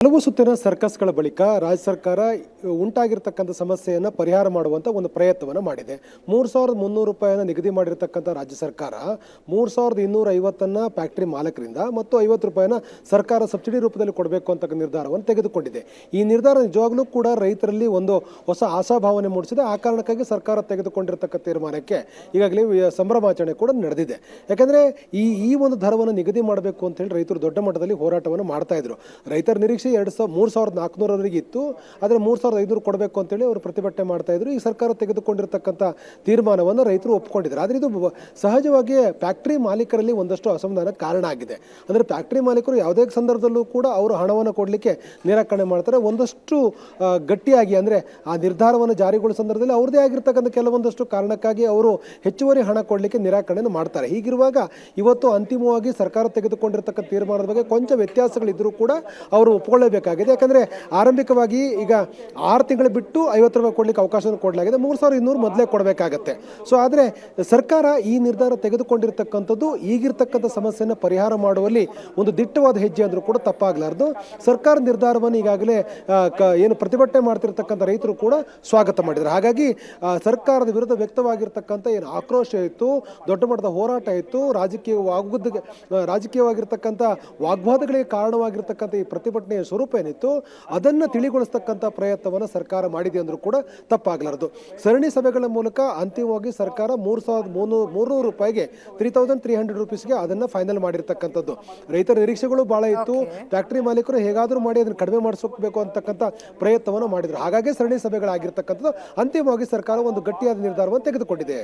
ಹಲವು ಸುತ್ತಿನ ಸರ್ಕಸ್ಗಳ ಬಳಿಕ ರಾಜ್ಯ ಸರ್ಕಾರ ಉಂಟಾಗಿರ್ತಕ್ಕಂಥ ಸಮಸ್ಯೆಯನ್ನು ಪರಿಹಾರ ಮಾಡುವಂಥ ಒಂದು ಪ್ರಯತ್ನವನ್ನು ಮಾಡಿದೆ. 3,300 ರೂಪಾಯಿಯನ್ನು ನಿಗದಿ ಮಾಡಿರ್ತಕ್ಕಂಥ ರಾಜ್ಯ ಸರ್ಕಾರ 3,250 ಫ್ಯಾಕ್ಟರಿ ಮಾಲಕರಿಂದ ಮತ್ತು 50 ರೂಪಾಯಿನ ಸರ್ಕಾರ ಸಬ್ಸಿಡಿ ರೂಪದಲ್ಲಿ ಕೊಡಬೇಕು ಅಂತ ನಿರ್ಧಾರವನ್ನು ತೆಗೆದುಕೊಂಡಿದೆ. ಈ ನಿರ್ಧಾರ ನಿಜವಾಗ್ಲೂ ಕೂಡ ರೈತರಲ್ಲಿ ಒಂದು ಹೊಸ ಆಶಾಭಾವನೆ ಮೂಡಿಸಿದೆ. ಆ ಕಾರಣಕ್ಕಾಗಿ ಸರ್ಕಾರ ತೆಗೆದುಕೊಂಡಿರ್ತಕ್ಕಂಥ ತೀರ್ಮಾನಕ್ಕೆ ಈಗಾಗಲೇ ಸಂಭ್ರಮಾಚರಣೆ ಕೂಡ ನಡೆದಿದೆ. ಯಾಕಂದರೆ ಈ ಒಂದು ದರವನ್ನು ನಿಗದಿ ಮಾಡಬೇಕು ಅಂತ ಹೇಳಿ ರೈತರು ದೊಡ್ಡ ಮಟ್ಟದಲ್ಲಿ ಹೋರಾಟವನ್ನು ಮಾಡ್ತಾ ಇದ್ರು. ರೈತರ ನಿರೀಕ್ಷೆ 3,400 ಇತ್ತು. ಆದರೆ 3,500 ಕೊಡಬೇಕು ಅಂತೇಳಿ ಅವರು ಪ್ರತಿಭಟನೆ ಮಾಡ್ತಾ ಇದ್ರು. ಈ ಸರ್ಕಾರ ತೆಗೆದುಕೊಂಡಿರ್ತಕ್ಕಂಥ ತೀರ್ಮಾನವನ್ನು ರೈತರು ಒಪ್ಪಿಕೊಂಡಿದ್ದಾರೆ. ಆದರೆ ಇದು ಸಹಜವಾಗಿ ಫ್ಯಾಕ್ಟರಿ ಮಾಲೀಕರಲ್ಲಿ ಒಂದಷ್ಟು ಅಸಮಾಧಾನಕ್ಕೆ ಕಾರಣ ಆಗಿದೆ. ಅಂದರೆ ಫ್ಯಾಕ್ಟರಿ ಮಾಲೀಕರು ಯಾವುದೇ ಸಂದರ್ಭದಲ್ಲೂ ಕೂಡ ಅವರು ಹಣವನ್ನು ಕೊಡಲಿಕ್ಕೆ ನಿರಾಕರಣೆ ಮಾಡ್ತಾರೆ. ಒಂದಷ್ಟು ಗಟ್ಟಿಯಾಗಿ ಅಂದರೆ ಆ ನಿರ್ಧಾರವನ್ನು ಜಾರಿಗೊಳಿಸೋ ಸಂದರ್ಭದಲ್ಲಿ ಅವ್ರದ್ದೇ ಆಗಿರ್ತಕ್ಕಂಥ ಕೆಲವೊಂದಷ್ಟು ಕಾರಣಕ್ಕಾಗಿ ಅವರು ಹೆಚ್ಚುವರಿ ಹಣ ಕೊಡಲಿಕ್ಕೆ ನಿರಾಕರಣೆ ಮಾಡ್ತಾರೆ. ಹೀಗಿರುವಾಗ ಇವತ್ತು ಅಂತಿಮವಾಗಿ ಸರ್ಕಾರ ತೆಗೆದುಕೊಂಡಿರ್ತಕ್ಕಂಥ ತೀರ್ಮಾನದ ಬಗ್ಗೆ ಕೊಂಚ ವ್ಯತ್ಯಾಸಗಳಿದ್ದರೂ ಕೂಡ ಅವರು ಒಪ್ಪಿಕೊಳ್ಳಬೇಕಾಗಿದೆ. ಯಾಕಂದರೆ ಆರಂಭಿಕವಾಗಿ ಈಗ 6 ತಿಂಗಳು ಬಿಟ್ಟು 50 ರೂಪಾಯಿ ಕೊಡಲಿಕ್ಕೆ ಅವಕಾಶವನ್ನು ಕೊಡಲಾಗಿದೆ. 3,200 ಮೊದಲೇ ಕೊಡಬೇಕಾಗತ್ತೆ. ಸೊ ಆದರೆ ಸರ್ಕಾರ ಈ ನಿರ್ಧಾರ ತೆಗೆದುಕೊಂಡಿರ್ತಕ್ಕಂಥದ್ದು ಈಗಿರ್ತಕ್ಕಂಥ ಸಮಸ್ಯೆಯನ್ನು ಪರಿಹಾರ ಮಾಡುವಲ್ಲಿ ಒಂದು ದಿಟ್ಟವಾದ ಹೆಜ್ಜೆ ಅಂದರೂ ಕೂಡ ತಪ್ಪಾಗಲಾರದು. ಸರ್ಕಾರ ನಿರ್ಧಾರವನ್ನು ಈಗಾಗಲೇ ಏನು ಪ್ರತಿಭಟನೆ ಮಾಡ್ತಿರ್ತಕ್ಕಂಥ ರೈತರು ಕೂಡ ಸ್ವಾಗತ ಮಾಡಿದ್ದಾರೆ. ಹಾಗಾಗಿ ಸರ್ಕಾರದ ವಿರುದ್ಧ ವ್ಯಕ್ತವಾಗಿರ್ತಕ್ಕಂಥ ಏನು ಆಕ್ರೋಶ ಇತ್ತು, ದೊಡ್ಡ ಮಟ್ಟದ ಹೋರಾಟ ಇತ್ತು, ರಾಜಕೀಯವಾಗಿರ್ತಕ್ಕಂಥ ವಾಗ್ವಾದಗಳಿಗೆ ಕಾರಣವಾಗಿರ್ತಕ್ಕಂಥ ಈ ಪ್ರತಿಭಟನೆಯ ಸ್ವರೂಪ ಏನಿತ್ತು ಅದನ್ನು ತಿಳಿಗೊಳಿಸ್ತಕ್ಕಂಥ ಪ್ರಯತ್ನವನ್ನು ಸರ್ಕಾರ ಮಾಡಿದೆ ಅಂದರೂ ಕೂಡ ತಪ್ಪಾಗಲಾರದು. ಸರಣಿ ಸಭೆಗಳ ಮೂಲಕ ಅಂತಿಮವಾಗಿ ಸರ್ಕಾರ 3,300 ರೂಪಾಯಿಗೆ 3,300 ರೂಪೀಸ್ಗೆ ಅದನ್ನು ಫೈನಲ್ ಮಾಡಿರ್ತಕ್ಕಂಥದ್ದು. ರೈತರ ನಿರೀಕ್ಷೆಗಳು ಭಾಳ ಇತ್ತು. ಫ್ಯಾಕ್ಟರಿ ಮಾಲೀಕರು ಹೇಗಾದರೂ ಮಾಡಿ ಅದನ್ನು ಕಡಿಮೆ ಮಾಡಿಸಬೇಕು ಅಂತಕ್ಕಂಥ ಪ್ರಯತ್ನವನ್ನು ಮಾಡಿದರು. ಹಾಗಾಗಿ ಸರಣಿ ಸಭೆಗಳಾಗಿರ್ತಕ್ಕಂಥದ್ದು ಅಂತಿಮವಾಗಿ ಸರ್ಕಾರ ಒಂದು ಗಟ್ಟಿಯಾದ ನಿರ್ಧಾರವನ್ನು ತೆಗೆದುಕೊಂಡಿದೆ.